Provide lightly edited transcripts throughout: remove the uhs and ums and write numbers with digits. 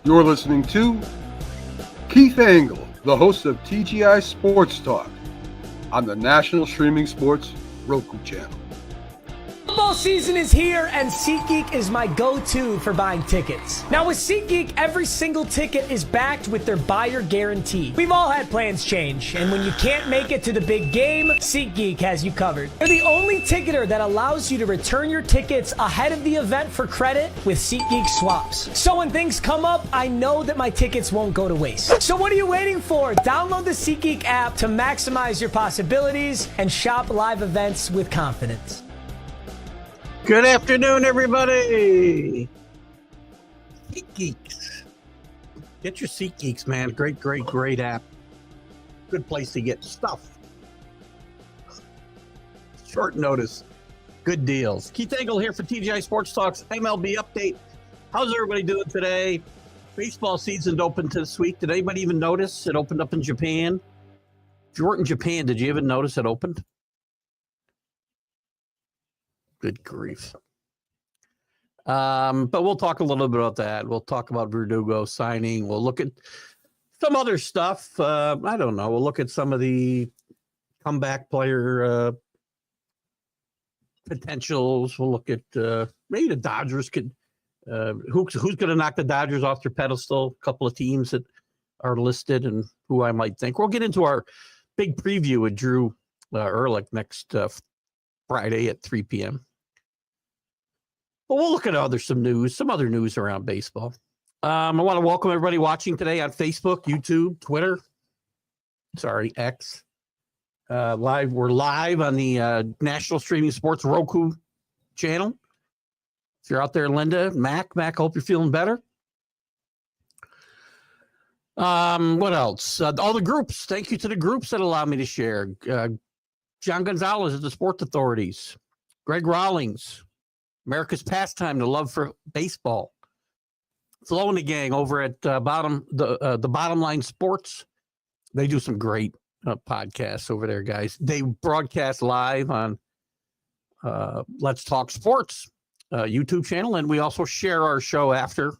You're listening to Keith Engle, the host of TGI Sports Talk on the National Streaming Sports Roku channel. Football season is here, and SeatGeek is my go-to for buying tickets. Now with SeatGeek, every single ticket is backed with their buyer guarantee. We've all had plans change, and when you can't make it to the big game, SeatGeek has you covered. They're the only ticketer that allows you to return your tickets ahead of the event for credit with SeatGeek swaps. So when things come up, I know that my tickets won't go to waste. So what are you waiting for? Download the SeatGeek app to maximize your possibilities and shop live events with confidence. Good afternoon, everybody. SeatGeeks. Get your SeatGeeks, man. Great app. Good place to get stuff. Short notice. Good deals. Keith Engle here for TGI Sports Talk's MLB update. How's everybody doing today? Baseball season opened this week. Did anybody even notice it opened up in Japan? If you weren't in Japan, did you even notice it opened? Good grief. But we'll talk a little bit about that. We'll talk about Verdugo signing. We'll look at some other stuff. I don't know. We'll look at some of the comeback player potentials. We'll look at maybe the Dodgers could. Who's going to knock the Dodgers off their pedestal? A couple of teams that are listed and who I might think. We'll get into our big preview with Drew Ehrlich next Friday at 3 p.m. But we'll look at some other news around baseball. I want to welcome everybody watching today on Facebook, YouTube, Twitter. X. Live. We're live on the National Streaming Sports Roku channel. If you're out there, Linda, Mac, hope you're feeling better. What else? All the groups. Thank you to the groups that allow me to share. John Gonzalez at the Sports Authorities. Greg Rawlings, America's Pastime, the love for baseball. Flo and the gang over at the Bottom Line Sports. They do some great podcasts over there, guys. They broadcast live on Let's Talk Sports YouTube channel, and we also share our show after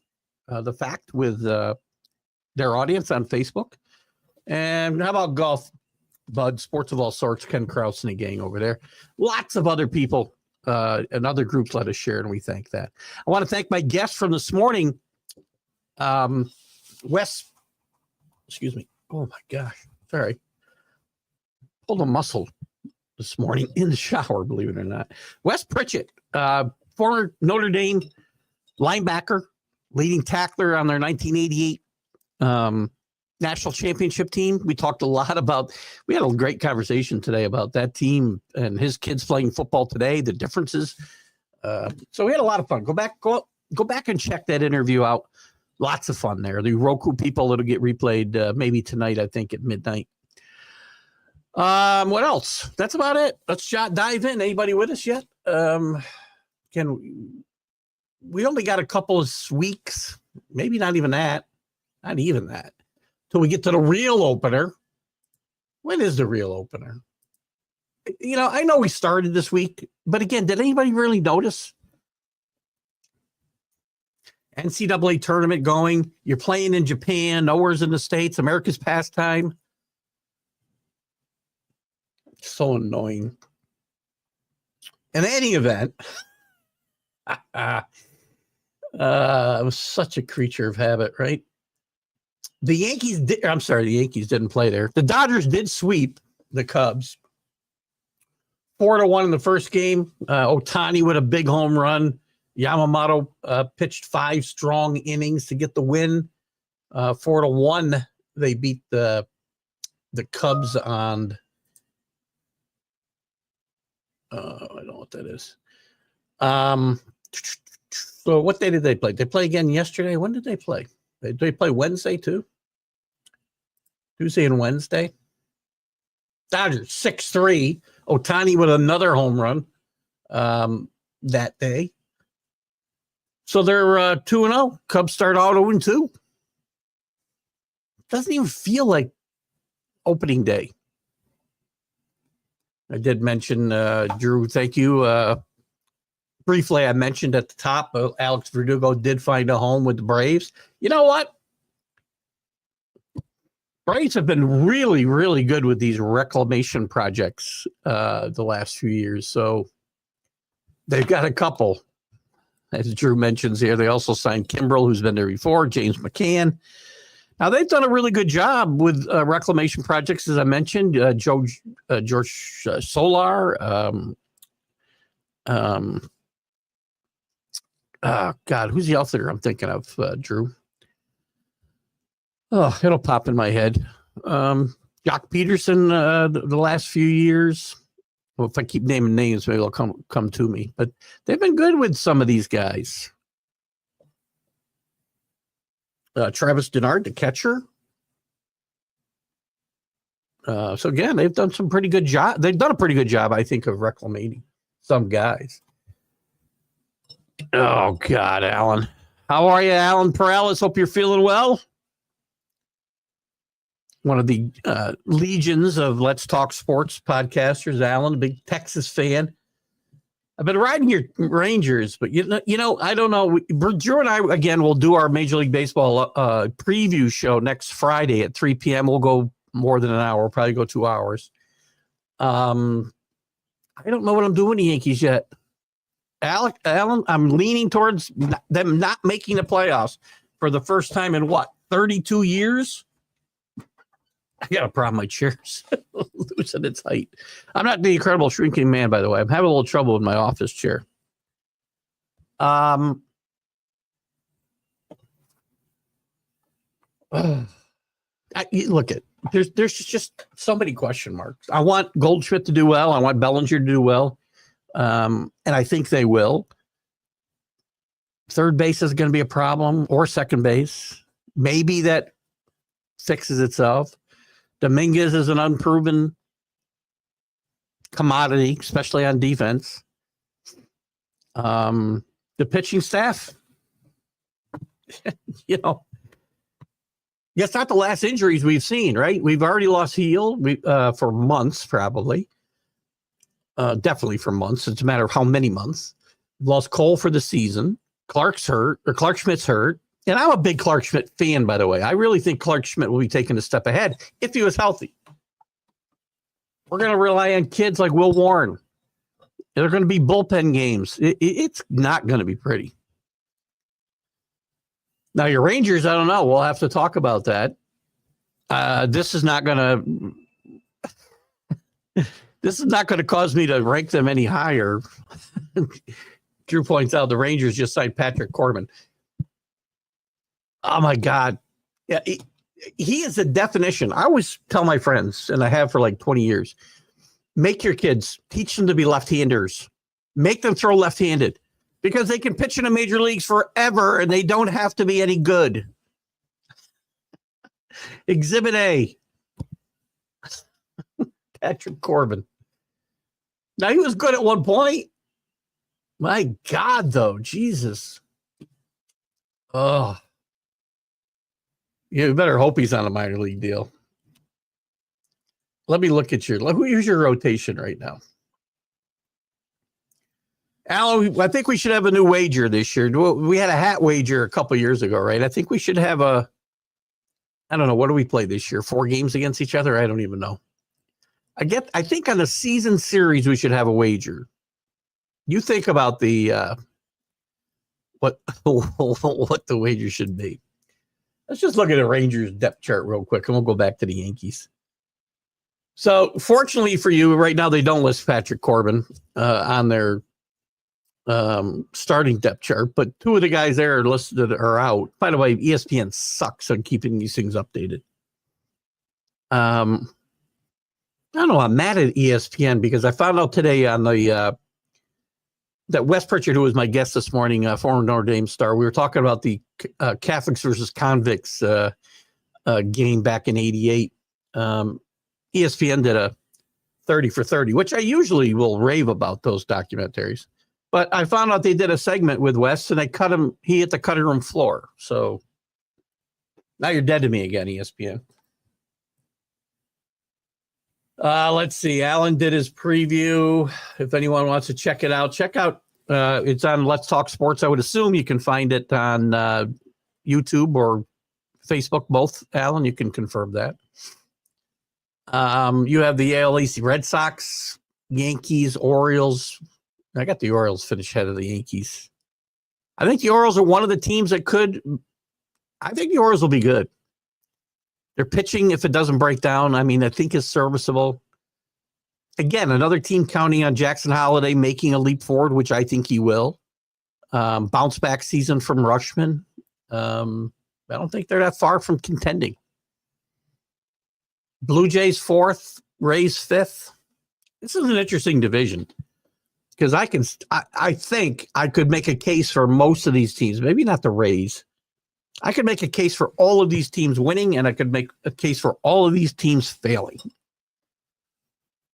the fact with their audience on Facebook. And how about golf? Bud, Sports of All Sorts, Ken Krause and the gang over there. Lots of other people and other groups let us share, and we thank that. I want to thank my guest from this morning, Wes. Excuse me. Oh, my gosh. Sorry. Pulled a muscle this morning in the shower, believe it or not. Wes Pritchett, former Notre Dame linebacker, leading tackler on their 1988 national championship team. We talked a lot about, we had a great conversation today about that team and his kids playing football today, the differences. So we had a lot of fun. Go back and check that interview out. Lots of fun there. The Roku people, it'll get replayed maybe tonight, I think at midnight. What else? That's about it. Let's dive in. Anybody with us yet? We only got a couple of weeks, maybe not even that, till we get to the real opener. When is the real opener? I know we started this week, but again, did anybody really notice? NCAA tournament going. You're playing in Japan, nowhere's in the States, America's Pastime. So annoying. In any event, I was such a creature of habit, right? The Yankees didn't play there. The Dodgers did sweep the Cubs 4-1 in the first game. Ohtani with a big home run. Yamamoto pitched 5 strong innings to get the win. 4-1. They beat the Cubs on. I don't know what that is. So what day did they play? They play again yesterday. When did they play? Did they play Wednesday too? Tuesday and Wednesday. Dodgers 6-3. Ohtani with another home run that day. So they're 2-0. Cubs start out 0-2. Doesn't even feel like opening day. I did mention, Drew, thank you. Briefly, I mentioned at the top, Alex Verdugo did find a home with the Braves. You know what? Braves have been really, really good with these reclamation projects the last few years. So they've got a couple, as Drew mentions here. They also signed Kimbrel, who's been there before, James McCann. Now, they've done a really good job with reclamation projects, as I mentioned. George Solar. Oh, God, who's the outfitter I'm thinking of, Drew? Oh, it'll pop in my head. Jock Peterson, the last few years. Well, if I keep naming names, maybe they'll come to me. But they've been good with some of these guys. Travis Denard, the catcher. So again, they've done some pretty good job. They've done a pretty good job, I think, of reclaiming some guys. Oh God, Alan, how are you, Alan Perales? Hope you're feeling well. One of the legions of Let's Talk Sports podcasters, Alan, a big Texas fan. I've been riding your Rangers, but you know, I don't know. Drew and I again will do our Major League Baseball preview show next Friday at 3 p.m. We'll go more than an hour. We'll probably go 2 hours. I don't know what I'm doing the Yankees yet. Alan, I'm leaning towards them not making the playoffs for the first time in 32 years. I got a problem. My chair's losing its height. I'm not the incredible shrinking man, by the way. I'm having a little trouble with my office chair. Look, there's just so many question marks. I want Goldschmidt to do well. I want Bellinger to do well. And I think they will. Third base is going to be a problem, or second base. Maybe that fixes itself. Dominguez is an unproven commodity, especially on defense. The pitching staff, you know, it's not the last injuries we've seen, right? We've already lost Heel for months, probably. Definitely for months. It's a matter of how many months. We've lost Cole for the season. Clark Schmidt's hurt. And I'm a big Clark Schmidt fan, by the way. I really think Clark Schmidt will be taking a step ahead if he was healthy. We're going to rely on kids like Will Warren. They're going to be bullpen games. It's not going to be pretty. Now, your Rangers, I don't know. We'll have to talk about that. This is not going to cause me to rank them any higher. Drew points out the Rangers just signed Patrick Corbin. Oh, my God. Yeah, he is a definition. I always tell my friends, and I have for like 20 years, make your kids, teach them to be left-handers. Make them throw left-handed because they can pitch in the major leagues forever, and they don't have to be any good. Exhibit A. Patrick Corbin. Now, he was good at one point. My God, though. Jesus. Oh. You better hope he's on a minor league deal. Let me look at here's your rotation right now. Alan, I think we should have a new wager this year. We had a hat wager a couple years ago, right? I think we should have I don't know, what do we play this year? 4 games against each other? I don't even know. I think on the season series, we should have a wager. You think about what the wager should be. Let's just look at the Rangers depth chart real quick, and we'll go back to the Yankees. So, fortunately for you, right now they don't list Patrick Corbin on their starting depth chart, but 2 of the guys there are listed are out. By the way, ESPN sucks on keeping these things updated. I don't know. I'm mad at ESPN because I found out today on that Wes Pritchard, who was my guest this morning, former Notre Dame star, we were talking about the Catholics versus convicts game back in '88. ESPN did a 30 for 30, which I usually will rave about those documentaries. But I found out they did a segment with Wes, and they cut him. He hit the cutting room floor. So now you're dead to me again, ESPN. Let's see. Alan did his preview. If anyone wants to check it out, it's on Let's Talk Sports. I would assume you can find it on YouTube, or Facebook, both, Alan. You can confirm that. You have the AL East, Red Sox, Yankees, Orioles. I got the Orioles finished ahead of the Yankees. I think the Orioles are one of the teams that could. I think the Orioles will be good. Their pitching, if it doesn't break down, I mean, I think is serviceable. Again, another team counting on Jackson Holiday making a leap forward, which I think he will. Bounce back season from Rushman. I don't think they're that far from contending. Blue Jays 4th, Rays 5th. This is an interesting division because I think I could make a case for most of these teams, maybe not the Rays. I could make a case for all of these teams winning, and I could make a case for all of these teams failing.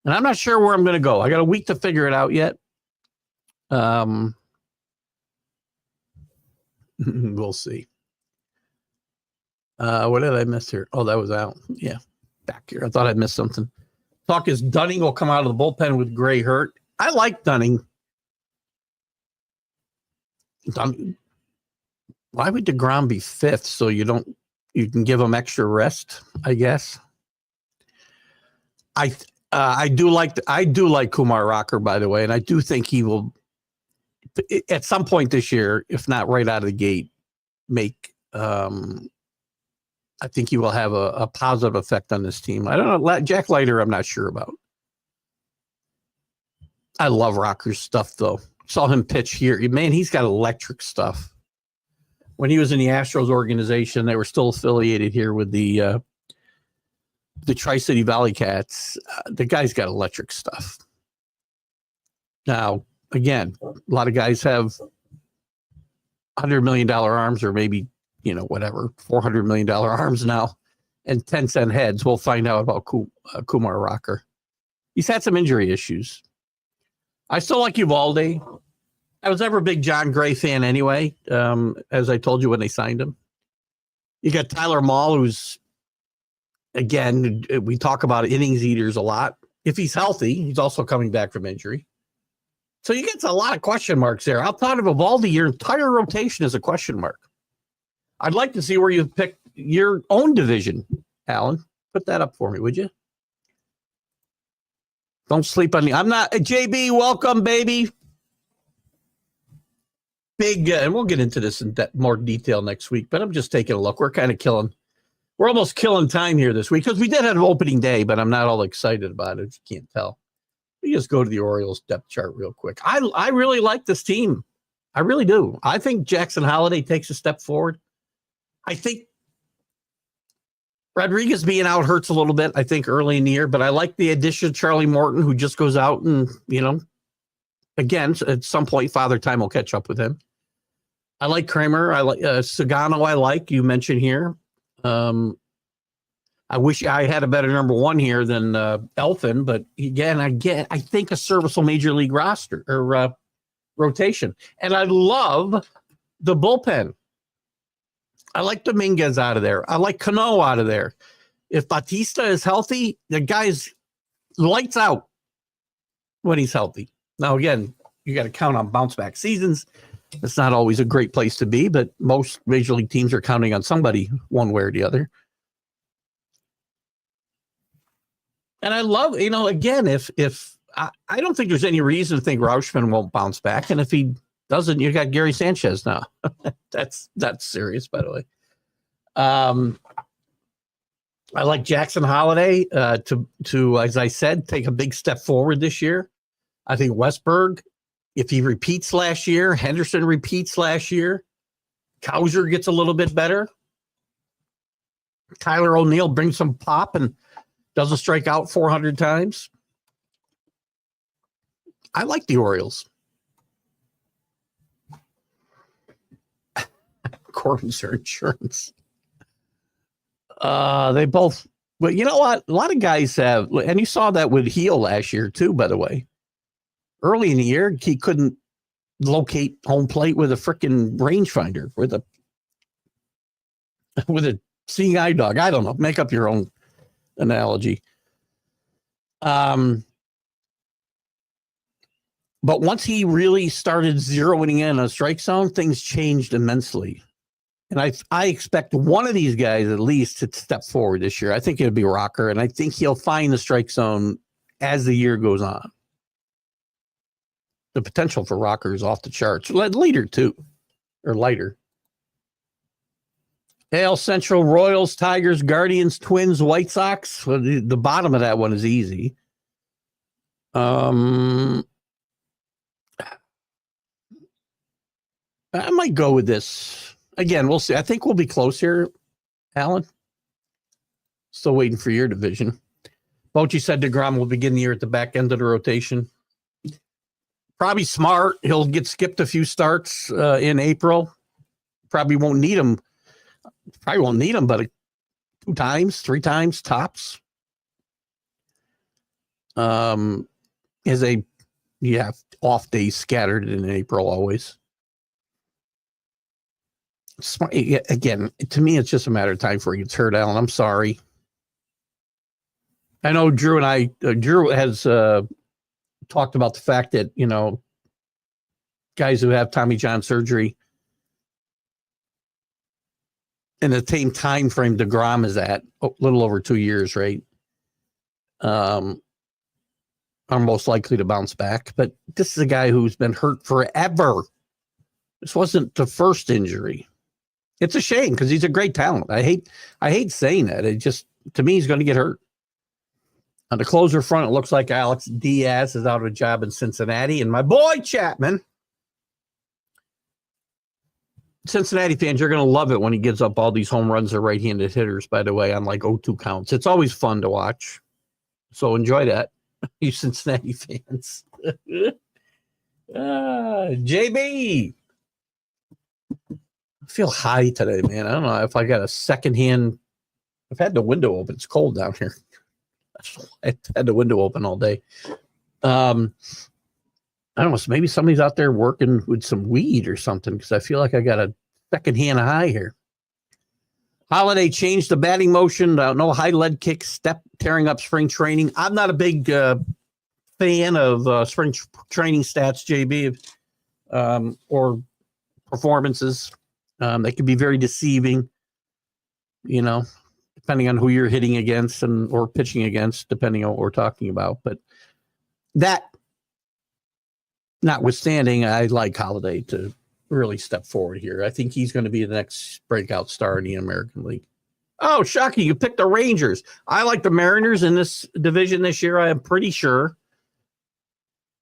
And I'm not sure where I'm going to go. I got a week to figure it out yet. We'll see. What did I miss here? Oh, that was out. Yeah, back here. I thought I missed something. Talk is Dunning will come out of the bullpen with Gray hurt. I like Dunning. Why would DeGrom be 5th? So you can give him extra rest, I guess. I do like Kumar Rocker, by the way, and I do think he will at some point this year, if not right out of the gate, make I think he will have a positive effect on this team. I don't know. Jack Leiter, I'm not sure about. I love Rocker's stuff, though. Saw him pitch here. Man, he's got electric stuff. When he was in the Astros organization, they were still affiliated here with the Tri-City Valley Cats. The guy's got electric stuff. Now, again, a lot of guys have $100 million arms or maybe, whatever, $400 million arms now and 10-cent heads. We'll find out about Kumar Rocker. He's had some injury issues. I still like Uvalde. I was never a big John Gray fan anyway, as I told you when they signed him. You got Tyler Mahle, who's, again, we talk about innings eaters a lot. If he's healthy, he's also coming back from injury. So you get a lot of question marks there. Outside of Evaldi, your entire rotation is a question mark. I'd like to see where you pick your own division, Alan. Put that up for me, would you? Don't sleep on me. I'm not JB. Welcome, baby. Big, and we'll get into this in more detail next week. But I'm just taking a look. We're kind of we're almost killing time here this week because we did have an opening day, but I'm not all excited about it. If you can't tell. Let me just go to the Orioles depth chart real quick. I really like this team. I really do. I think Jackson Holiday takes a step forward. I think Rodriguez being out hurts a little bit, I think, early in the year, but I like the addition of Charlie Morton, who just goes out and, again, at some point, Father Time will catch up with him. I like Kramer. I like Sagano. You mentioned here. I wish I had a better number one here than Elfin, but again, I think a serviceable major league roster or rotation. And I love the bullpen. I like Dominguez out of there. I like Cano out of there. If Batista is healthy, the guy's lights out when he's healthy. Now, again, you got to count on bounce back seasons. It's not always a great place to be, but most major league teams are counting on somebody one way or the other. And I love, again, if I don't think there's any reason to think Rauschman won't bounce back. And if he doesn't, you got Gary Sanchez now. That's serious, by the way. I like Jackson Holiday to, as I said, take a big step forward this year. I think Westberg, if he repeats last year, Henderson repeats last year, Cowser gets a little bit better. Tyler O'Neill brings some pop and doesn't strike out 400 times. I like the Orioles. According to insurance. They both, but you know what? A lot of guys have, and you saw that with Heel last year too, by the way. Early in the year, he couldn't locate home plate with a freaking rangefinder, with a seeing eye dog. I don't know. Make up your own analogy. But once he really started zeroing in on a strike zone, things changed immensely. And I expect one of these guys at least to step forward this year. I think it'll be Rocker, and I think he'll find the strike zone as the year goes on. The potential for Rocker is off the charts. Leader, too, or lighter. AL Central, Royals, Tigers, Guardians, Twins, White Sox. Well, the bottom of that one is easy. I might go with this. Again, we'll see. I think we'll be close here, Alan. Still waiting for your division. Bochy said DeGrom will begin the year at the back end of the rotation. Probably smart. He'll get skipped a few starts in April. Probably won't need him. Probably won't need him, but 2 times, 3 times tops. You have off days scattered in April always. Smart. Again, to me, it's just a matter of time before he gets hurt, Alan. I'm sorry. I know Drew has talked about the fact that, guys who have Tommy John surgery in the same time frame DeGrom is at, a little over 2 years, right? Are most likely to bounce back. But this is a guy who's been hurt forever. This wasn't the first injury. It's a shame because he's a great talent. I hate saying that. It just, to me, he's going to get hurt. On the closer front, it looks like Alex Diaz is out of a job in Cincinnati. And my boy Chapman, Cincinnati fans, you're going to love it when he gives up all these home runs to right-handed hitters, by the way, on like 0-2 counts. It's always fun to watch. So enjoy that, you Cincinnati fans. JB. I feel high today, man. I don't know if I got a secondhand. I've had the window open. It's cold down here. I've had the window open all day. I don't know. So maybe somebody's out there working with some weed or something because I feel like I got a secondhand high here. Holiday changed the batting motion. No high lead kick, step tearing up spring training. I'm not a big fan of spring training stats, JB, or performances. They can be very deceiving, depending on who you're hitting against or pitching against, depending on what we're talking about. But that notwithstanding, I like Holiday to really step forward here. I think he's going to be the next breakout star in the American League. Oh, shocking. You picked the Rangers. I like the Mariners in this division this year. I am pretty sure.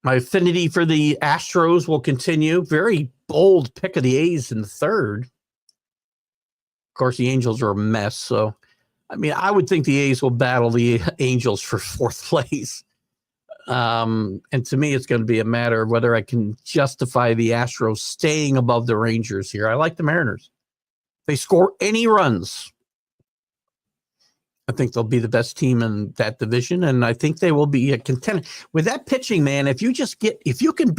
My affinity for the Astros will continue. Very bold pick of the A's in third. Of course, the Angels are a mess. So, I would think the A's will battle the Angels for fourth place. And to me, it's going to be a matter of whether I can justify the Astros staying above the Rangers here. I like the Mariners. If they score any runs, I think they'll be the best team in that division, and I think they will be a contender. With that pitching, man, if you can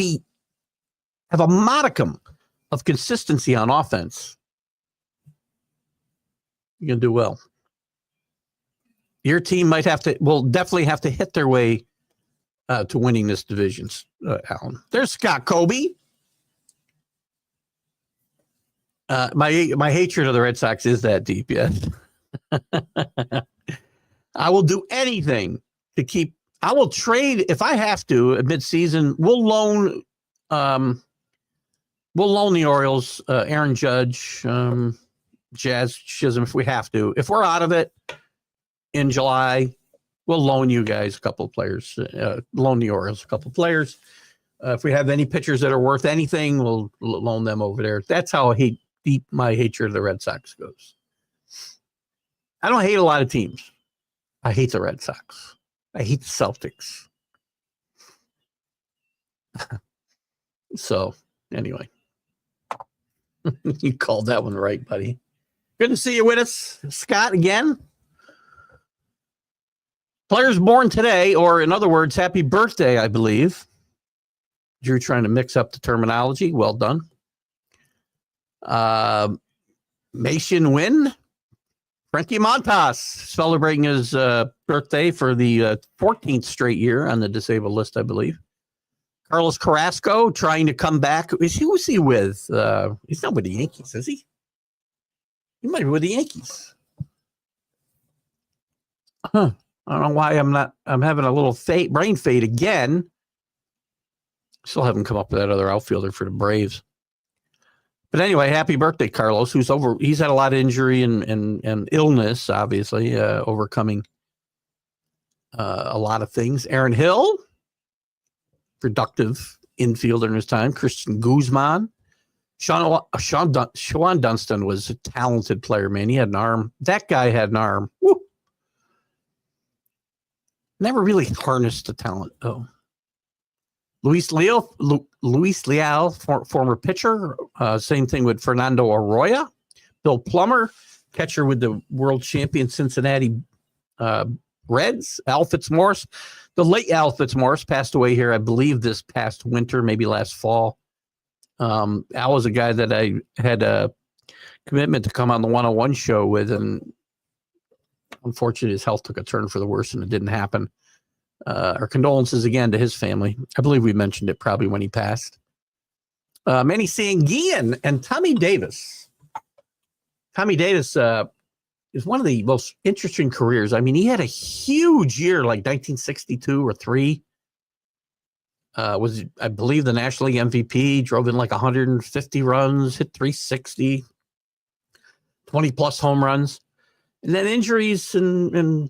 have a modicum of consistency on offense, you can do well. Your team will definitely have to hit their way to winning this division, Alan. There's Scott Kobe. My hatred of the Red Sox is that deep, yes. I will do anything to keep. I will trade if I have to at midseason. We'll loan the Orioles, Aaron Judge, Jazz Chisholm if we have to. If we're out of it in July, we'll loan you guys a couple of players. Loan the Orioles a couple of players. If we have any pitchers that are worth anything, we'll loan them over there. That's how deep my hatred of the Red Sox goes. I don't hate a lot of teams. I hate the Red Sox. I hate the Celtics. So, anyway. You called that one right, buddy. Good to see you with us, Scott, again. Players born today, or in other words, happy birthday, I believe. Drew trying to mix up the terminology. Well done. Mason Wynn. Frankie Montas celebrating his birthday for the 14th straight year on the disabled list, I believe. Carlos Carrasco trying to come back. Who's he with? He's not with the Yankees, is he? He might be with the Yankees. Huh. I don't know why I'm having a little brain fade again. Still haven't come up with that other outfielder for the Braves. But anyway, happy birthday, Carlos, he's had a lot of injury and illness, obviously, overcoming a lot of things. Aaron Hill, productive infielder in his time. Christian Guzman. Sean Dunston was a talented player, man. He had an arm. That guy had an arm. Woo. Never really harnessed the talent, though. Luis Leal, former pitcher. Same thing with Fernando Arroyo. Bill Plummer, catcher with the world champion Cincinnati Reds. Al Fitzmaurice. The late Al Fitzmaurice passed away here, I believe, this past winter, maybe last fall. Al was a guy that I had a commitment to come on the 101 show with, and unfortunately his health took a turn for the worse and it didn't happen. Our condolences again to his family. I believe we mentioned it probably when he passed. Manny Sanguillen and Tommy Davis. Tommy Davis is one of the most interesting careers. I mean, he had a huge year like 1962 or 3. Was, I believe, the National League MVP, drove in like 150 runs, hit 360, 20 plus home runs. And then injuries and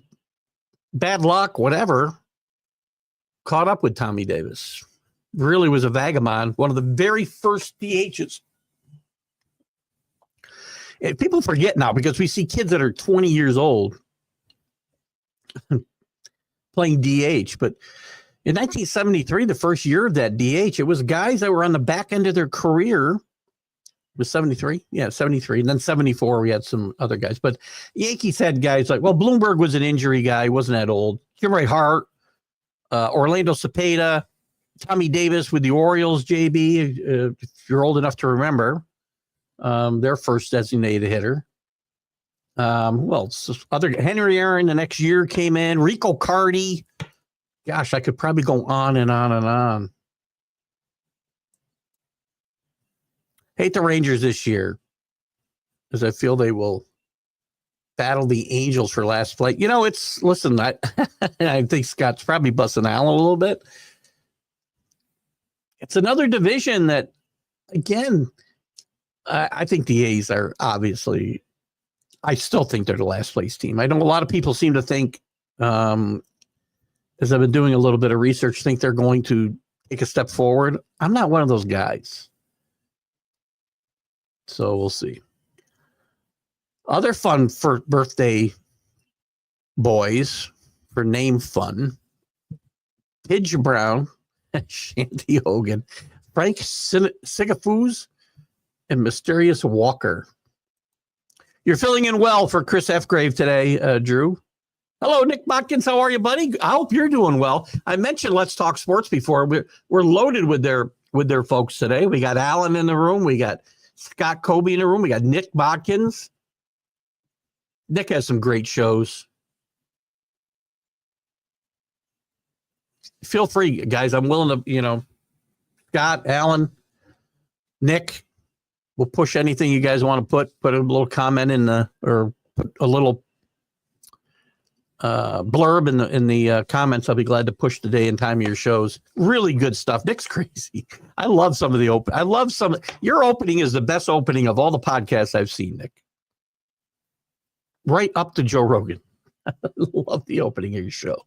bad luck, whatever, caught up with Tommy Davis. Really was a vagabond, one of the very first DHs. And people forget now because we see kids that are 20 years old playing DH. But in 1973, the first year of that DH, it was guys that were on the back end of their career. It was 73? Yeah, 73. And then 74, we had some other guys. But Yankees had guys like, well, Bloomberg was an injury guy. He wasn't that old. Jim Ray Hart, Orlando Cepeda, Tommy Davis with the Orioles, JB, if you're old enough to remember, their first designated hitter. Well, Henry Aaron the next year came in. Rico Cardi. Gosh, I could probably go on and on and on. Hate the Rangers this year because I feel they will battle the Angels for last place. You know, listen, I think Scott's probably busting Allen a little bit. It's another division that, again, I think the A's are obviously, I still think they're the last place team. I know a lot of people seem to think, as I've been doing a little bit of research, think they're going to take a step forward. I'm not one of those guys. So we'll see. Other fun for birthday boys for name fun. Pidge Brown, Shanty Hogan, Frank Sigafuz, and Mysterious Walker. You're filling in well for Chris F. Grave today, Drew. Hello, Nick Botkins. How are you, buddy? I hope you're doing well. I mentioned Let's Talk Sports before. We're loaded with their folks today. We got Alan in the room. We got Scott Kobe in the room. We got Nick Botkins. Nick has some great shows. Feel free, guys. I'm willing to, Scott, Alan, Nick, we'll push anything you guys want to put a little comment or put a little blurb in the comments. I'll be glad to push the day and time of your shows. Really good stuff. Nick's crazy. I love some of the your opening is the best opening of all the podcasts I've seen, Nick. Right up to Joe Rogan. I love the opening of your show.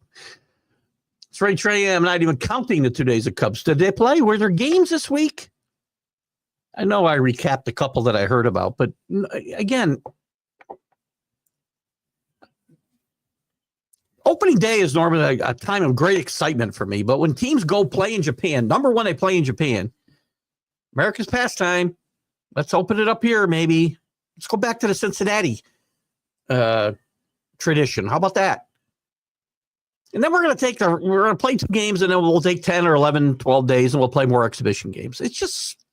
It's right, Trey. I'm not even counting the 2 days of Cubs. Did they play? Were there games this week? I know I recapped a couple that I heard about, but again, opening day is normally a time of great excitement for me. But when teams go play in Japan, number one, they play in Japan. America's pastime. Let's open it up here, maybe. Let's go back to the Cincinnati tradition. How about that? And then we're going to play 2 games, and then we'll take 10 or 11, 12 days, and we'll play more exhibition games. It's just,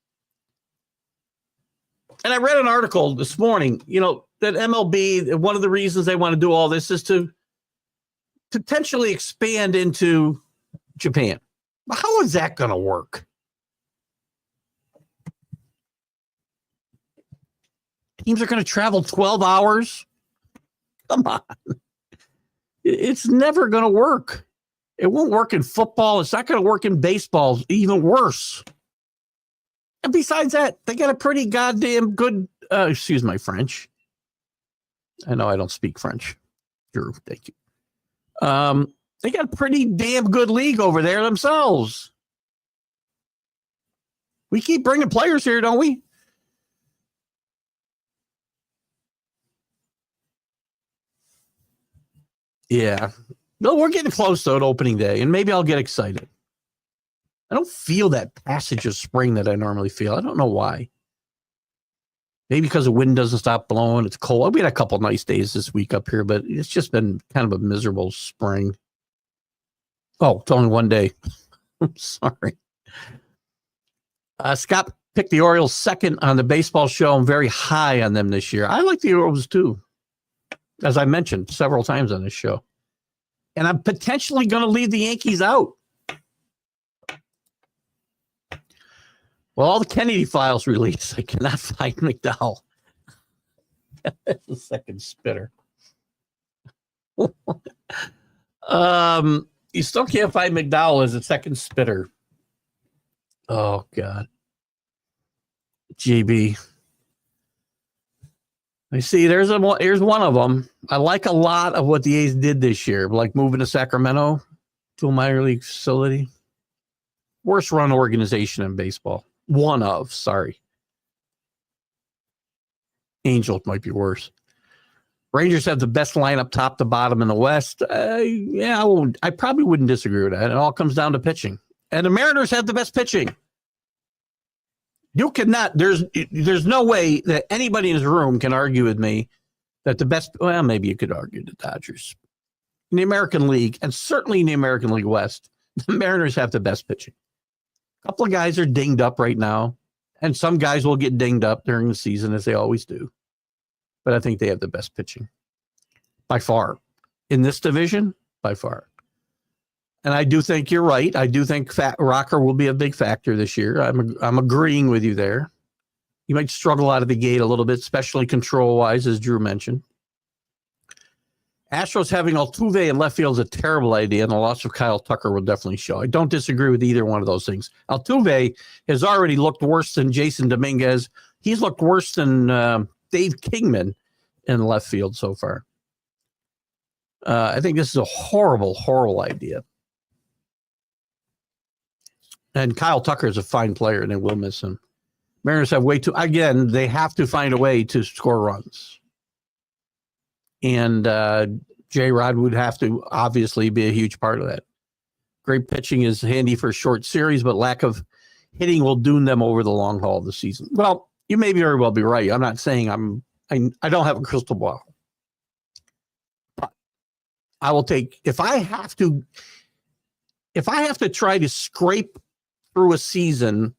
and I read an article this morning, that MLB, one of the reasons they want to do all this is to potentially expand into Japan. How is that going to work? Teams are going to travel 12 hours. Come on. It's never going to work. It won't work in football. It's not going to work in baseball. Even worse. And besides that, they got a pretty goddamn good, excuse my French. I know I don't speak French. Drew, thank you. They got a pretty damn good league over there themselves. We keep bringing players here, don't we? Yeah. No, we're getting close, though, to opening day, and maybe I'll get excited. I don't feel that passage of spring that I normally feel. I don't know why. Maybe because the wind doesn't stop blowing. It's cold. We had a couple nice days this week up here, but it's just been kind of a miserable spring. Oh, it's only one day. I'm sorry. Scott picked the Orioles second on the baseball show. I'm very high on them this year. I like the Orioles too, as I mentioned several times on this show. And I'm potentially going to leave the Yankees out. Well, all the Kennedy files released. I cannot find McDowell. That's a second spitter. You still can't find McDowell as a second spitter. Oh, God. GB. I see here's one of them. I like a lot of what the A's did this year, like moving to Sacramento to a minor league facility. Worst run organization in baseball. One of, sorry. Angels might be worse. Rangers have the best lineup top to bottom in the West. I probably wouldn't disagree with that. It all comes down to pitching. And the Mariners have the best pitching. You cannot, there's no way that anybody in this room can argue with me that the best, well, maybe you could argue the Dodgers. In the American League, and certainly in the American League West, the Mariners have the best pitching. A couple of guys are dinged up right now, and some guys will get dinged up during the season, as they always do. But I think they have the best pitching by far. In this division, by far. And I do think you're right. I do think Rocker will be a big factor this year. I'm agreeing with you there. You might struggle out of the gate a little bit, especially control-wise, as Drew mentioned. Astros having Altuve in left field is a terrible idea, and the loss of Kyle Tucker will definitely show. I don't disagree with either one of those things. Altuve has already looked worse than Jason Dominguez. He's looked worse than Dave Kingman in left field so far. I think this is a horrible, horrible idea. And Kyle Tucker is a fine player, and they will miss him. Mariners have again, they have to find a way to score runs. And J-Rod would have to obviously be a huge part of that. Great pitching is handy for a short series, but lack of hitting will doom them over the long haul of the season. Well, you may very well be right. I'm not saying I don't have a crystal ball. But I will take, if I have to try to scrape through a season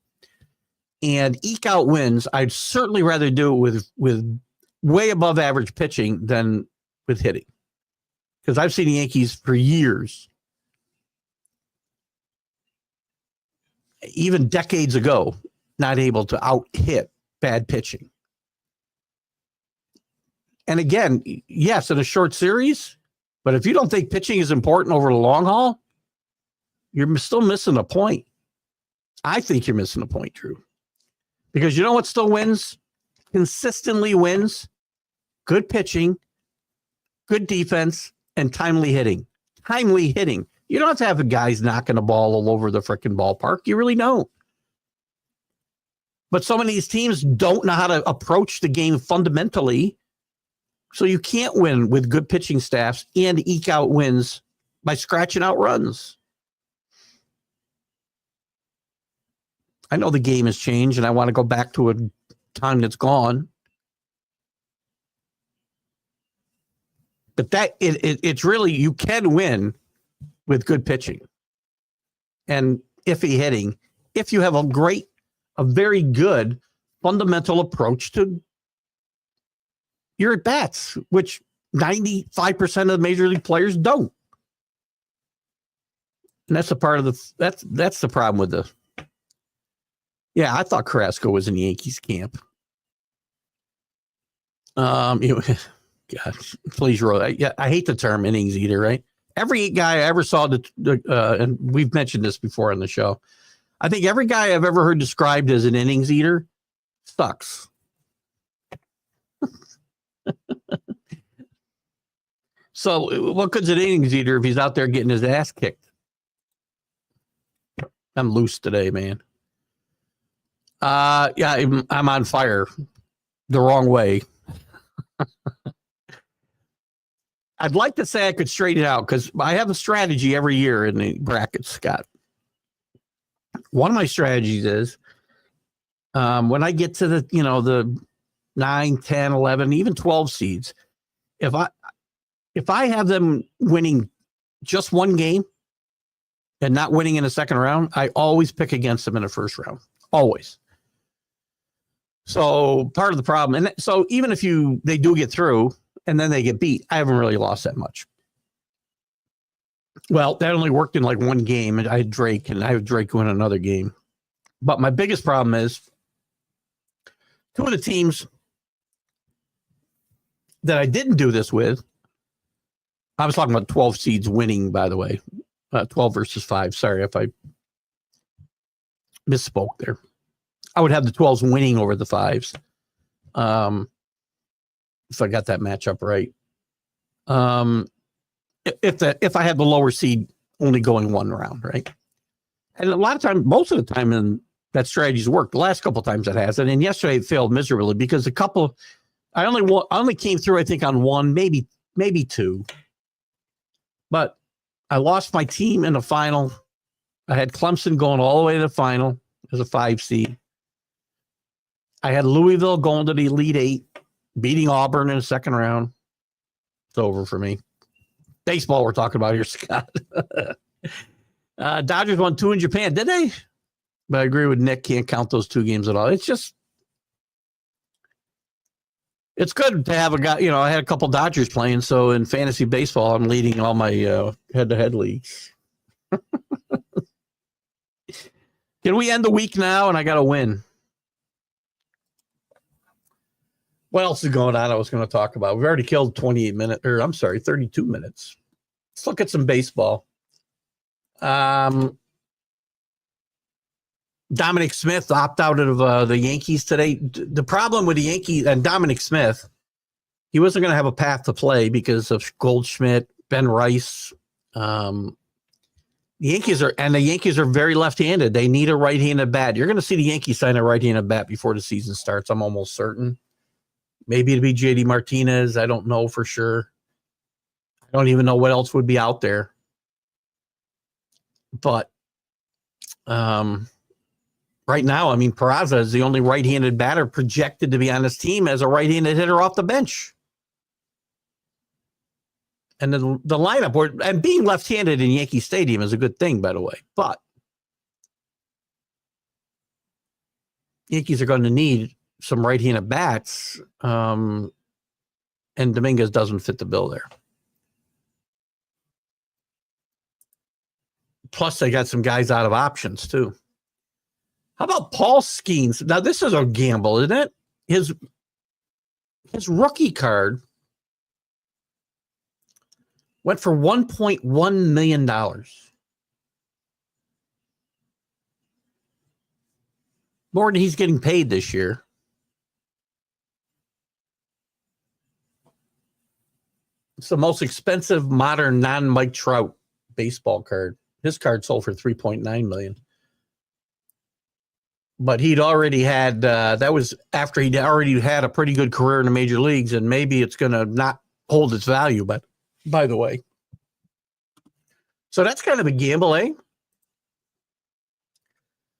and eke out wins, I'd certainly rather do it with way above average pitching than with hitting. Because I've seen the Yankees for years, even decades ago, not able to out-hit bad pitching. And again, yes, in a short series, but if you don't think pitching is important over the long haul, you're still missing a point. I think you're missing a point, Drew. Because you know what still wins? Consistently wins? Good pitching, good defense, and timely hitting. Timely hitting. You don't have to have the guys knocking the ball all over the freaking ballpark. You really don't. But so many of these teams don't know how to approach the game fundamentally. So you can't win with good pitching staffs and eke out wins by scratching out runs. I know the game has changed, and I want to go back to a time that's gone. But it's really, you can win with good pitching and iffy hitting if you have a very good fundamental approach to your at-bats, which 95% of the major league players don't. And that's a part of that's the problem with the. Yeah, I thought Carrasco was in the Yankees camp. You, God, please, I hate the term innings eater, right? Every guy I ever saw, and we've mentioned this before on the show, I think every guy I've ever heard described as an innings eater sucks. So what good's an innings eater if he's out there getting his ass kicked? I'm loose today, man. Yeah, I'm on fire the wrong way. I'd like to say I could straighten it out because I have a strategy every year in the brackets, Scott. One of my strategies is when I get to the 9, 10, 11, even 12 seeds, if I have them winning just one game and not winning in the second round, I always pick against them in the first round. Always. So part of the problem, and so even if they do get through and then they get beat, I haven't really lost that much. Well, that only worked in like one game, and I had Drake win another game. But my biggest problem is two of the teams that I didn't do this with, I was talking about 12 seeds winning, by the way, 12 versus 5. Sorry if I misspoke there. I would have the 12s winning over the 5s. If I got that matchup right. If I had the lower seed only going one round, right? And a lot of times, most of the time, in that strategy's worked. The last couple of times it hasn't, and yesterday it failed miserably because I only came through, I think, on one, maybe two. But I lost my team in the final. I had Clemson going all the way to the final as a 5 seed. I had Louisville going to the Elite 8, beating Auburn in the second round. It's over for me. Baseball we're talking about here, Scott. Dodgers won 2 in Japan, did they? But I agree with Nick. Can't count those 2 games at all. It's good to have a guy. I had a couple Dodgers playing, so in fantasy baseball, I'm leading all my head-to-head leagues. Can we end the week now? And I got to win. What else is going on I was going to talk about? We've already killed 32 minutes. Let's look at some baseball. Dominic Smith opted out of the Yankees today. The problem with the Yankees and Dominic Smith, he wasn't going to have a path to play because of Goldschmidt, Ben Rice. The Yankees are very left-handed. They need a right-handed bat. You're going to see the Yankees sign a right-handed bat before the season starts. I'm almost certain. Maybe it'd be JD Martinez. I don't know for sure. I don't even know what else would be out there. But right now, Peraza is the only right-handed batter projected to be on his team as a right-handed hitter off the bench. And the lineup, and being left-handed in Yankee Stadium is a good thing, by the way. But Yankees are going to need some right-handed bats, and Dominguez doesn't fit the bill there. Plus, they got some guys out of options, too. How about Paul Skeens? Now, this is a gamble, isn't it? His rookie card went for $1.1 million. More than he's getting paid this year. It's the most expensive modern non-Mike Trout baseball card. His card sold for $3.9 million. But he'd already had, that was after he'd already had a pretty good career in the major leagues, and maybe it's going to not hold its value, but by the way. So that's kind of a gamble, eh?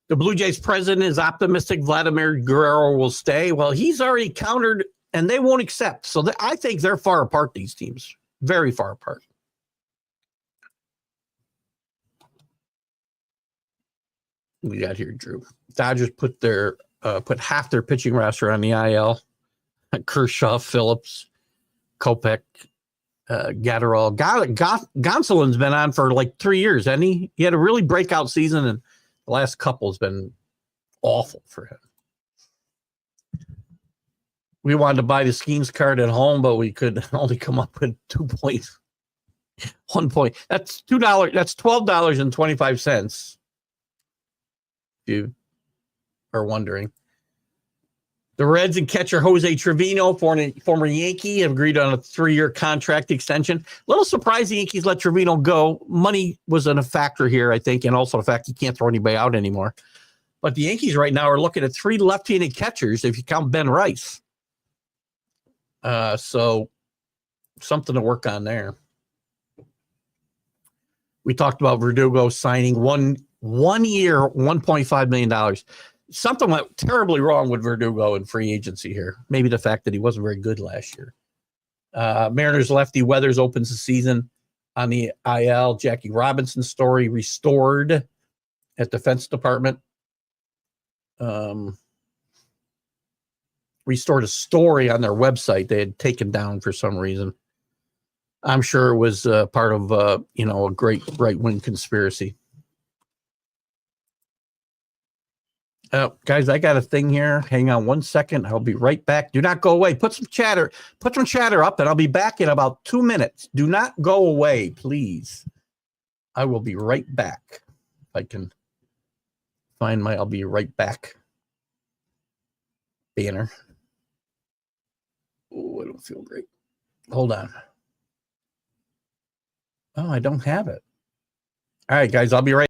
The Blue Jays president is optimistic Vladimir Guerrero will stay. Well, he's already countered, and they won't accept. So I think they're far apart, these teams. Very far apart. We got here, Drew. Dodgers put half their pitching roster on the IL. Kershaw, Phillips, Kopech, Gatterall. Gonsolin's been on for like 3 years, hasn't he? He had a really breakout season, and the last couple has been awful for him. We wanted to buy the Skeens card at home, but we could only come up with 2.1 point. That's $2. That's $12.25. If you are wondering. The Reds and catcher Jose Trevino, former Yankee, have agreed on a 3-year contract extension. A little surprised the Yankees let Trevino go. Money was a factor here, I think, and also the fact he can't throw anybody out anymore. But the Yankees right now are looking at 3 left-handed catchers if you count Ben Rice. So something to work on there. We talked about Verdugo signing one year, $1.5 million. Something went terribly wrong with Verdugo in free agency here. Maybe the fact that he wasn't very good last year. Mariners lefty Weathers opens the season on the IL. Jackie Robinson's story restored at Defense Department. Restored a story on their website they had taken down for some reason. I'm sure it was part of a great right-wing conspiracy. Guys, I got a thing here. Hang on 1 second. I'll be right back. Do not go away. Put some chatter up, and I'll be back in about 2 minutes. Do not go away, please. I will be right back. If I can find my I'll be right back banner. Oh, I don't feel great. Hold on. Oh, I don't have it. All right, guys, I'll be right.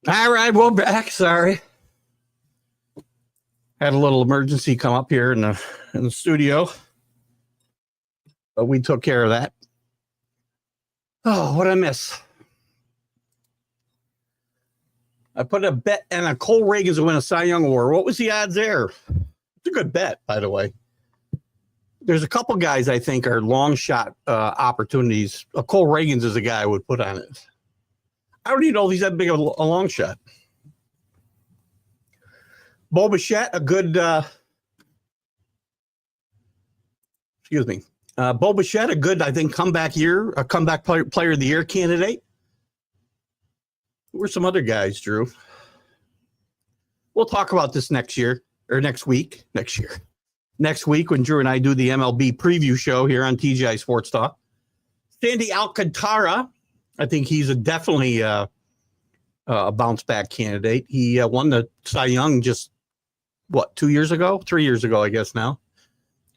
All right, well, back. Sorry. Had a little emergency come up here in the studio. But we took care of that. Oh, what did I miss? I put a bet on Cole Reagans to win a Cy Young Award. What was the odds there? It's a good bet, by the way. There's a couple guys I think are long shot opportunities. Cole Reagans is a guy I would put on it. I don't even know if he's that big of a long shot. Bo Bichette, a good Bo Bichette, a good, I think, comeback player of the year candidate. Who were some other guys, Drew? We'll talk about this next week when Drew and I do the MLB preview show here on TGI Sports Talk. Sandy Alcantara, I think he's definitely a bounce back candidate. He won the Cy Young just 3 years ago, I guess now.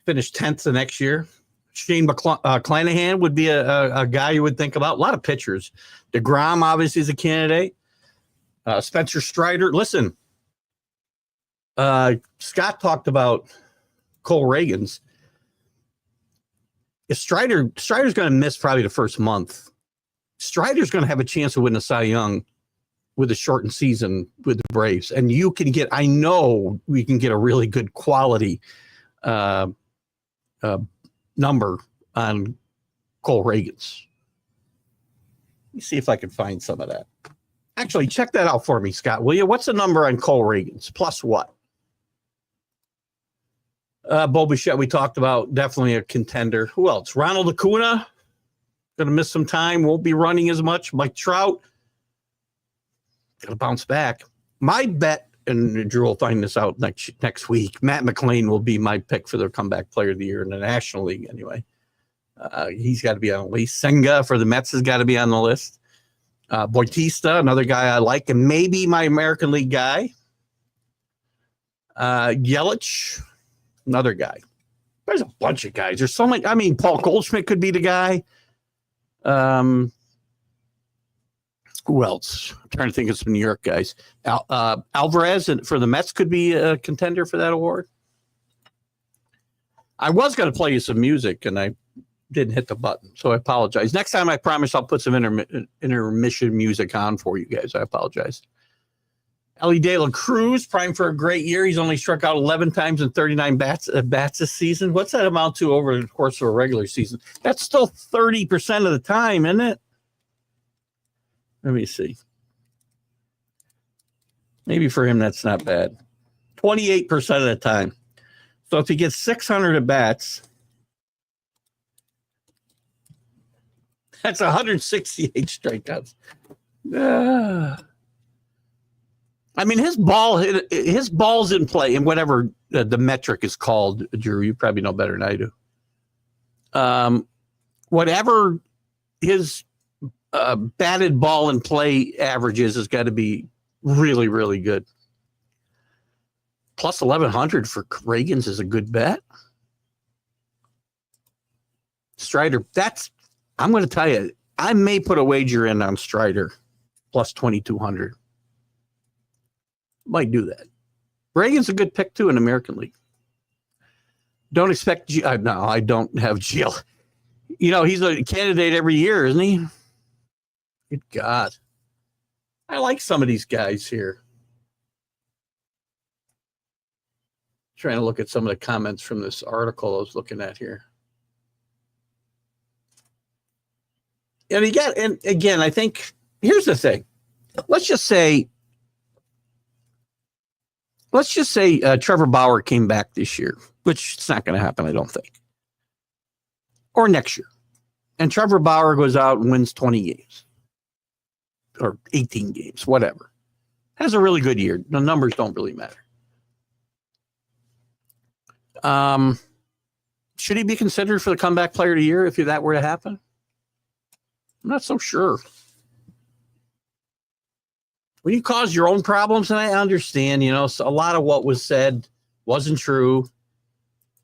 Finished 10th the next year. Shane McClanahan would be a guy you would think about. A lot of pitchers. DeGrom obviously is a candidate. Spencer Strider. Listen, Scott talked about Cole Reagans. If Strider's going to miss probably the first month, Strider's going to have a chance to win the Cy Young with a shortened season with the Braves. And I know we can get a really good quality number on Cole Reagans. Let me see if I can find some of that. Actually, check that out for me, Scott, will you? What's the number on Cole Reagans? Plus what? Bo Bichette, we talked about, definitely a contender. Who else? Ronald Acuna, going to miss some time, won't be running as much. Mike Trout, got to bounce back. My bet, and Drew will find this out next week, Matt McClain will be my pick for the comeback player of the year in the National League anyway. He's got to be on the list. Senga for the Mets has got to be on the list. Bautista, another guy I like, and maybe my American League guy. Yelich, another guy. There's a bunch of guys. There's so many. I mean, Paul Goldschmidt could be the guy. Who else? I'm trying to think of some New York guys. Alvarez for the Mets could be a contender for that award. I was going to play you some music, and I didn't hit the button, so I apologize. Next time, I promise I'll put some intermission music on for you guys. I apologize. Ellie De La Cruz, primed for a great year. He's only struck out 11 times in 39 bats this season. What's that amount to over the course of a regular season? That's still 30% of the time, isn't it? Let me see. Maybe for him, that's not bad. 28% of the time. So if he gets 600 at bats, that's 168 strikeouts. I mean, his ball's in play, and whatever the metric is called, Drew, you probably know better than I do. Whatever his batted ball in play averages has got to be really, really good. Plus 1,100 for Reagans is a good bet. Strider, I'm going to tell you, I may put a wager in on Strider plus 2,200. Might do that. Reagan's a good pick too in American League. Don't expect no, I don't have Gio. You know, he's a candidate every year, isn't he? Good God. I like some of these guys here. Trying to look at some of the comments from this article I was looking at here. And again, I think here's the thing. Let's just say Trevor Bauer came back this year, which it's not going to happen, I don't think. Or next year. And Trevor Bauer goes out and wins 20 games. Or 18 games, whatever. Has a really good year. The numbers don't really matter. Should he be considered for the comeback player of the year if that were to happen? I'm not so sure. When you cause your own problems, and I understand, so a lot of what was said wasn't true,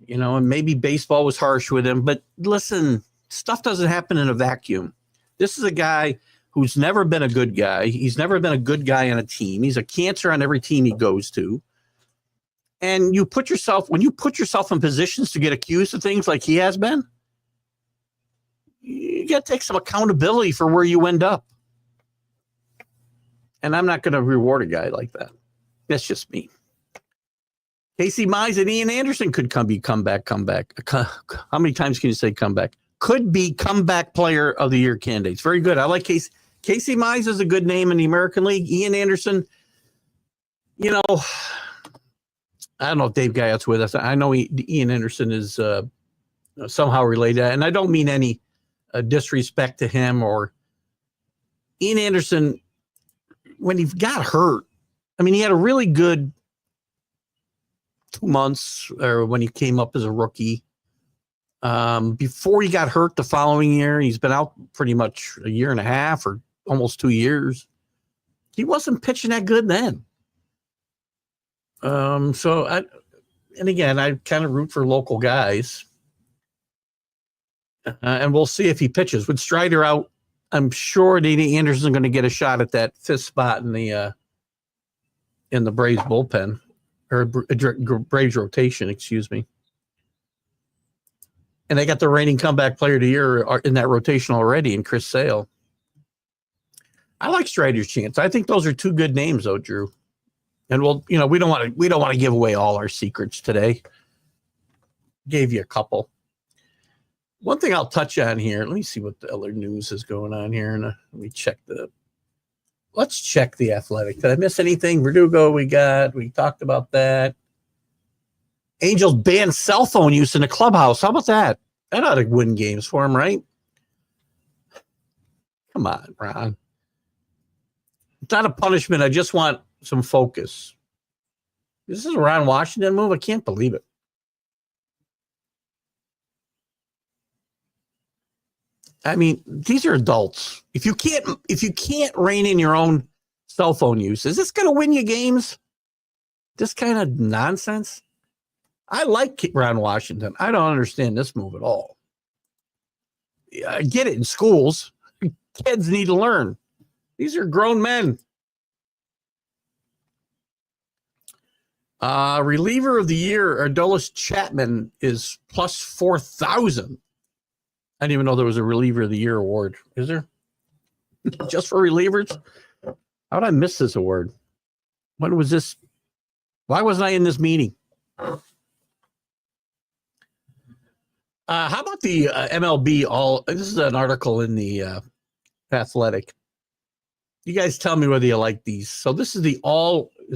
and maybe baseball was harsh with him. But listen, stuff doesn't happen in a vacuum. This is a guy who's never been a good guy. He's never been a good guy on a team. He's a cancer on every team he goes to. And when you put yourself in positions to get accused of things like he has been, you got to take some accountability for where you end up. And I'm not going to reward a guy like that. That's just me. Casey Mize and Ian Anderson could come back. How many times can you say comeback? Could be comeback player of the year candidates. Very good. I like Casey. Casey Mize is a good name in the American League. Ian Anderson, I don't know if Dave Guyot's with us. I know Ian Anderson is somehow related. And I don't mean any disrespect to him or Ian Anderson. When he got hurt, I mean, he had a really good 2 months or when he came up as a rookie. Before he got hurt the following year, he's been out pretty much a year and a half or almost 2 years. He wasn't pitching that good then. I kind of root for local guys. And we'll see if he pitches. With Strider out, I'm sure Danny Anderson's going to get a shot at that fifth spot in the Braves bullpen. or Braves rotation, excuse me. And they got the reigning comeback player of the year in that rotation already in Chris Sale. I like Strider's chance. I think those are two good names, though, Drew. And we don't want to give away all our secrets today. Gave you a couple. One thing I'll touch on here. Let me see what the other news is going on here, and let's check the Athletic. Did I miss anything? Verdugo, we talked about that. Angels banned cell phone use in the clubhouse. How about that? That ought to win games for him, right? Come on, Ron. It's not a punishment. I just want some focus. This is a Ron Washington move. I can't believe it. I mean, these are adults. If you can't rein in your own cell phone use, is this going to win you games? This kind of nonsense. I like Ron Washington. I don't understand this move at all. I get it in schools. Kids need to learn. These are grown men. Reliever of the year, Aroldis Chapman is plus 4,000. I didn't even know there was a reliever of the year award. Is there? Just for relievers? How did I miss this award? When was this? Why wasn't I in this meeting? How about the MLB? This is an article in the Athletic. You guys tell me whether you like these. So this is is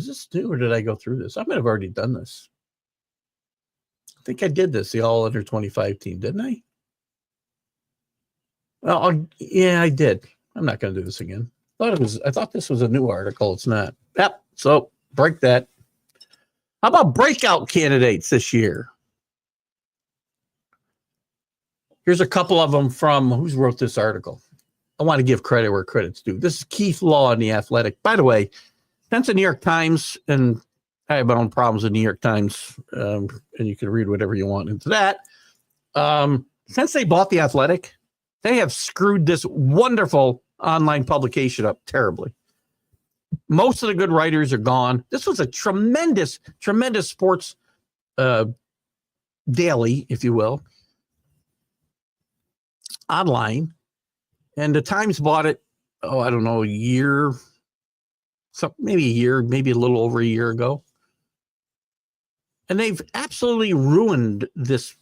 this new or did I go through this? I might have already done this. I think I did this, the all under 25 team, didn't I? Well, yeah, I did. I'm not going to do this again. I thought this was a new article. It's not. Yep. So break that. How about breakout candidates this year? Here's a couple of them from who's wrote this article. I want to give credit where credit's due. This is Keith Law in the Athletic. By the way, since the New York Times, and I have my own problems with New York Times, and you can read whatever you want into that. Since they bought the Athletic, they have screwed this wonderful online publication up terribly. Most of the good writers are gone. This was a tremendous, tremendous sports daily, if you will, online. And the Times bought it, I don't know, maybe a little over a year ago. And they've absolutely ruined this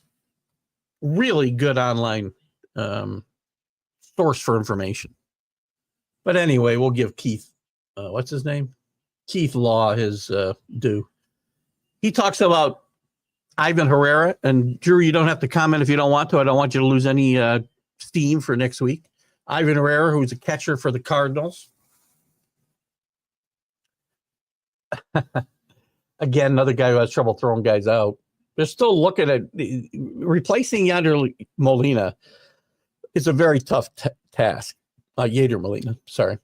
really good online source for information. But anyway, we'll give Keith, what's his name? Keith Law his due. He talks about Ivan Herrera. And Drew, you don't have to comment if you don't want to. I don't want you to lose any steam for next week. Ivan Herrera, who's a catcher for the Cardinals. Again, another guy who has trouble throwing guys out. They're still looking at replacing Yadier Molina. Is a very tough task. Yadier Molina, sorry.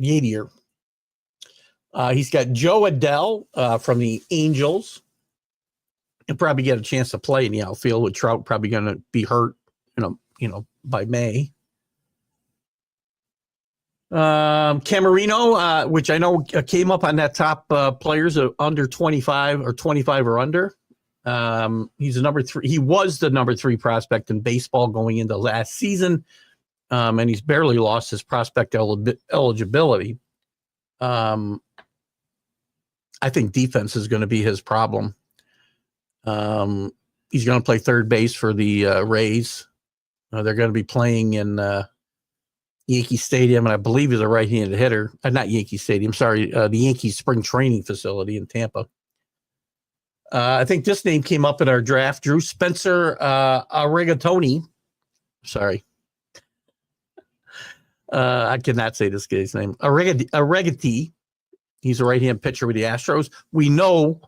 Yadier. He's got Joe Adell from the Angels. He'll probably get a chance to play in the outfield with Trout probably going to be hurt, by May. Camarino, which I know came up on that top players under 25 or 25 or under. He's a number 3. He was the number 3 prospect in baseball going into last season. And he's barely lost his prospect eligibility. I think defense is going to be his problem. He's going to play third base for the Rays. They're going to be playing in Yankee Stadium, and I believe he's a right-handed hitter. Not Yankee Stadium, sorry, the Yankees spring training facility in Tampa. I think this name came up in our draft. Drew Spencer Arrigatoni. Sorry. I cannot say this guy's name. Arrigati. He's a right-hand pitcher with the Astros. We know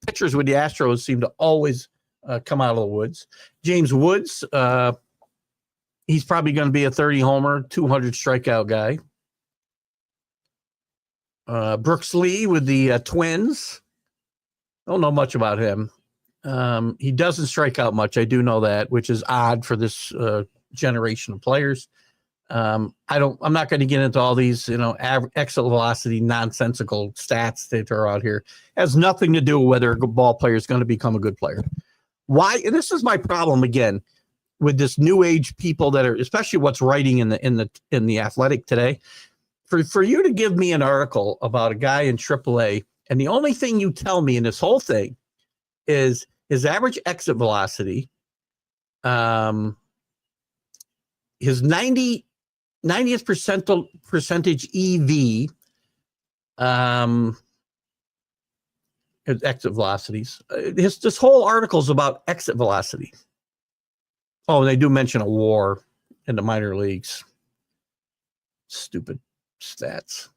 pitchers with the Astros seem to always come out of the woods. James Woods, he's probably going to be a 30-homer, 200 strikeout guy. Brooks Lee with the Twins. Don't know much about him. He doesn't strike out much. I do know that, which is odd for this generation of players. I'm not going to get into all these, exit velocity, nonsensical stats they throw out here. It has nothing to do with whether a ball player is going to become a good player. Why? And this is my problem again with this new age people that are, especially what's writing in the Athletic today. For you to give me an article about a guy in AAA, and the only thing you tell me in this whole thing is his average exit velocity, his 90th percentage EV, exit velocities. This whole article is about exit velocity. Oh, and they do mention a WAR in the minor leagues. Stupid stats.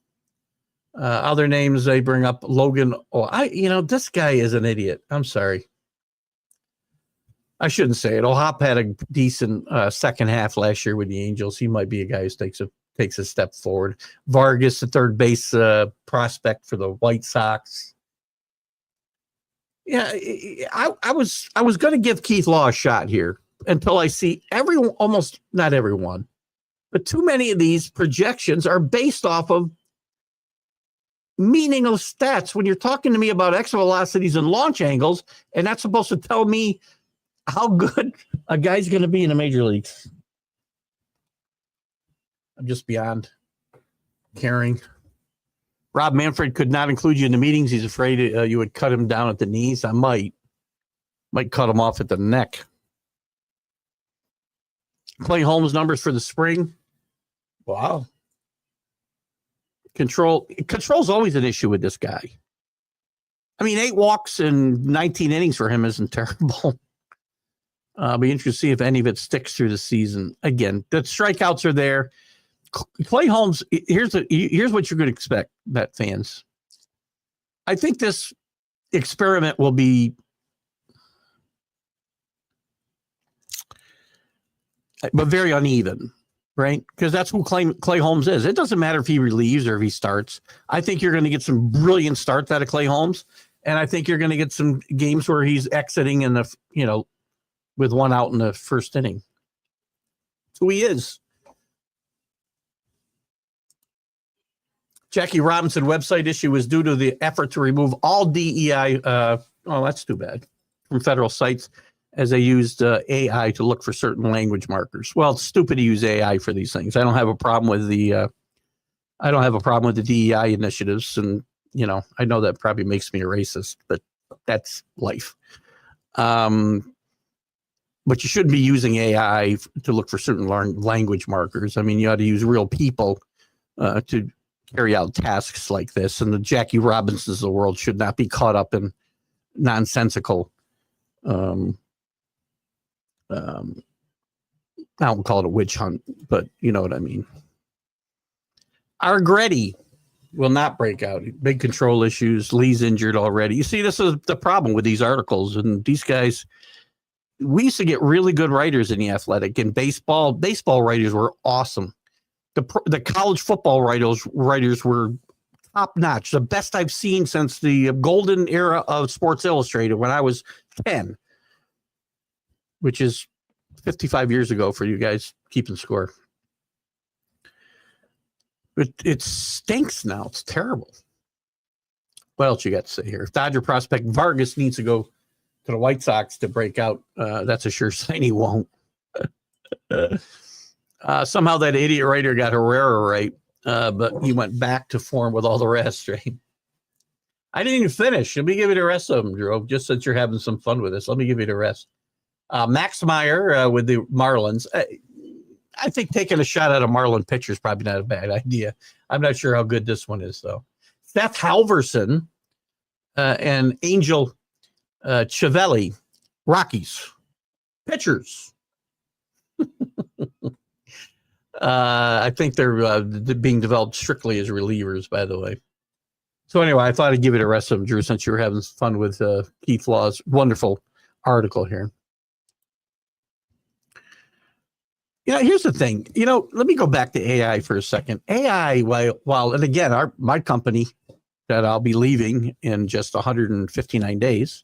Other names they bring up, Logan. Oh, this guy is an idiot. I'm sorry. I shouldn't say it. O'Hop had a decent second half last year with the Angels. He might be a guy who takes a step forward. Vargas, the third base prospect for the White Sox. Yeah, I was going to give Keith Law a shot here until I see almost not everyone, but too many of these projections are based off of meaningless stats. When you're talking to me about exit velocities and launch angles, and that's supposed to tell me how good a guy's going to be in the major leagues. I'm just beyond caring. Rob Manfred could not include you in the meetings. He's afraid you would cut him down at the knees. I might cut him off at the neck. Clay Holmes numbers for the spring. Wow. Control's always an issue with this guy. I mean, 8 walks and 19 innings for him isn't terrible. Be interested to see if any of it sticks through the season. Again, the strikeouts are there. Clay Holmes, here's what you're going to expect, Met fans. I think this experiment will be but very uneven, right? Because that's who Clay Holmes is. It doesn't matter if he relieves or if he starts. I think you're going to get some brilliant starts out of Clay Holmes, and I think you're going to get some games where he's exiting in the, with one out in the first inning. That's who he is. Jackie Robinson website issue was due to the effort to remove all DEI. That's too bad. From federal sites as they used AI to look for certain language markers. Well, it's stupid to use AI for these things. I don't have a problem with the DEI initiatives, and I know that probably makes me a racist, but that's life. But you shouldn't be using AI to look for certain language markers. I mean, you ought to use real people to carry out tasks like this. And the Jackie Robinsons of the world should not be caught up in nonsensical. I don't call it a witch hunt, but you know what I mean. Argretti will not break out. Big control issues. Lee's injured already. You see, this is the problem with these articles. And these guys, we used to get really good writers in the Athletic. And baseball writers were awesome. The college football writers were top notch. The best I've seen since the golden era of Sports Illustrated when I was 10, which is 55 years ago for you guys keeping score. But it stinks now. It's terrible. What else you got to say here? If Dodger prospect Vargas needs to go to the White Sox to break out, that's a sure sign he won't. Somehow that idiot writer got Herrera right, but he went back to form with all the rest, right? I didn't even finish. Let me give you the rest of them, Drew, just since you're having some fun with this. Let me give you the rest. Max Meyer with the Marlins. I think taking a shot at a Marlin pitcher is probably not a bad idea. I'm not sure how good this one is, though. Seth Halverson and Angel Chiavelli, Rockies. Pitchers. I think they're being developed strictly as relievers, by the way. So anyway, I thought I'd give you the rest of them, Drew, since you were having fun with Keith Law's wonderful article here. Here's the thing. Let me go back to AI for a second. AI, while and again, my company that I'll be leaving in just 159 days,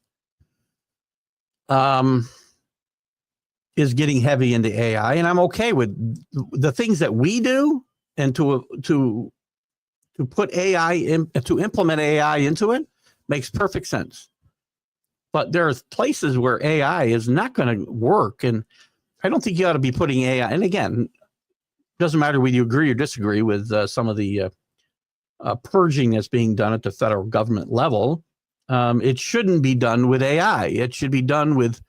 is getting heavy into AI, and I'm okay with the things that we do, and to put AI in, to implement AI into it makes perfect sense. But there are places where AI is not going to work, and I don't think you ought to be putting AI. And again, doesn't matter whether you agree or disagree with some of the purging that's being done at the federal government level. It shouldn't be done with AI. It should be done with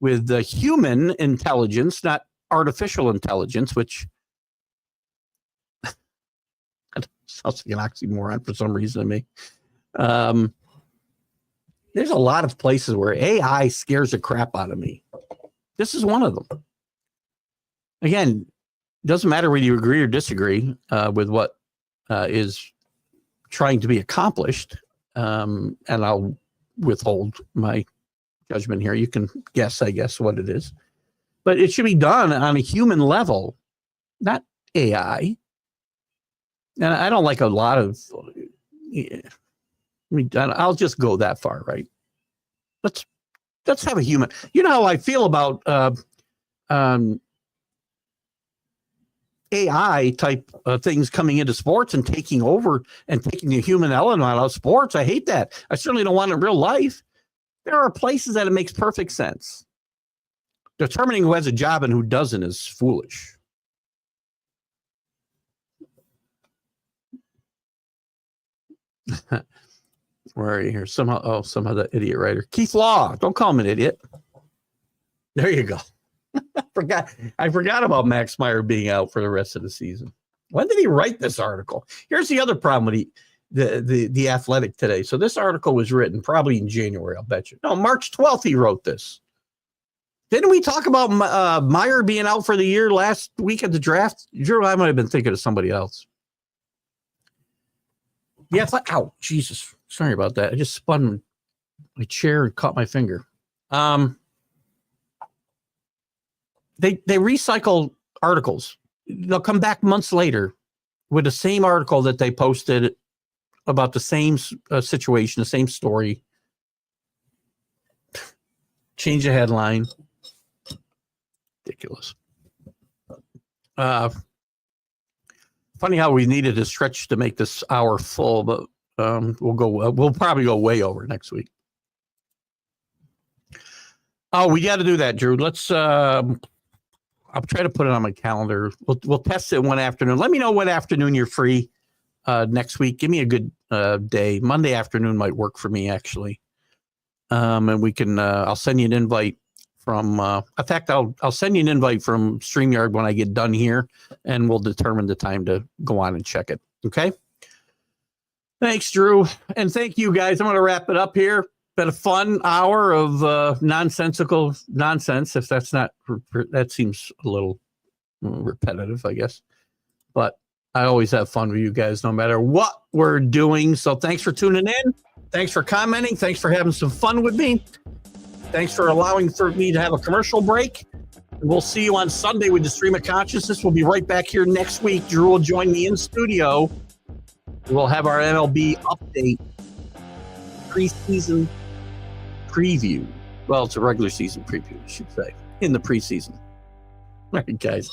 the human intelligence, not artificial intelligence, which sounds like an oxymoron for some reason to me. There's a lot of places where AI scares the crap out of me. This is one of them. Again, doesn't matter whether you agree or disagree with what is trying to be accomplished. And I'll withhold my judgment here. You can guess, I guess, what it is. But it should be done on a human level, not AI. And I don't like a lot of... I mean, I'll just go that far, right? Let's have a human. You know how I feel about AI type things coming into sports and taking over and taking the human element out of sports. I hate that. I certainly don't want it in real life. There are places that it makes perfect sense. Determining who has a job and who doesn't is foolish. Where are you here? Somehow the idiot writer. Keith Law. Don't call him an idiot. There you go. I forgot about Max Meyer being out for the rest of the season. When did he write this article? Here's the other problem with the Athletic today. So this article was written probably in January, I'll bet you. No, March 12th he wrote this. Didn't we talk about Meyer being out for the year last week at the draft? Drew, I might have been thinking of somebody else. Yeah, ow, Jesus. Sorry about that. I just spun my chair and caught my finger. They recycle articles. They'll come back months later with the same article that they posted about the same situation, the same story. Change the headline. Ridiculous. Funny how we needed to stretch to make this hour full, but we'll probably go way over next week. Oh, we got to do that, Drew. Let's. I'll try to put it on my calendar. We'll test it one afternoon. Let me know what afternoon you're free next week. Give me a good day. Monday afternoon might work for me, actually. And we can. I'll send you an invite from. In fact, I'll send you an invite from StreamYard when I get done here, and we'll determine the time to go on and check it. Okay. Thanks, Drew, and thank you guys. I'm going to wrap it up here. Been a fun hour of nonsensical nonsense. If that's not, that seems a little repetitive, I guess. But I always have fun with you guys, no matter what we're doing. So thanks for tuning in. Thanks for commenting. Thanks for having some fun with me. Thanks for allowing for me to have a commercial break. And we'll see you on Sunday with the Stream of Consciousness. We'll be right back here next week. Drew will join me in studio. We'll have our MLB update, preseason preview. Well, it's a regular season preview, I should say, in the preseason. All right, guys.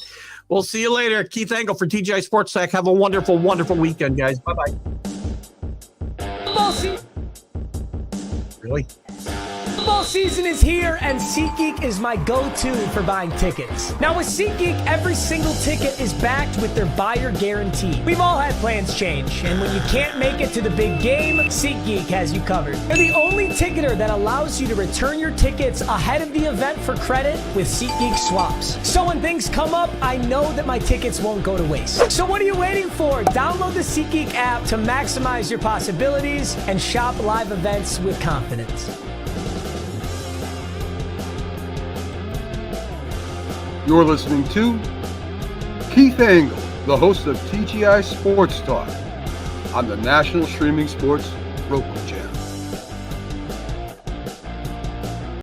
We'll see you later. Keith Engle for TGI Sports Tech. Have a wonderful, wonderful weekend, guys. Bye-bye. Really? Football season is here, and SeatGeek is my go-to for buying tickets. Now with SeatGeek, every single ticket is backed with their buyer guarantee. We've all had plans change, and when you can't make it to the big game, SeatGeek has you covered. They're the only ticketer that allows you to return your tickets ahead of the event for credit with SeatGeek swaps. So when things come up, I know that my tickets won't go to waste. So what are you waiting for? Download the SeatGeek app to maximize your possibilities and shop live events with confidence. You're listening to Keith Engle, the host of TGI Sports Talk on the National Streaming Sports Roku channel.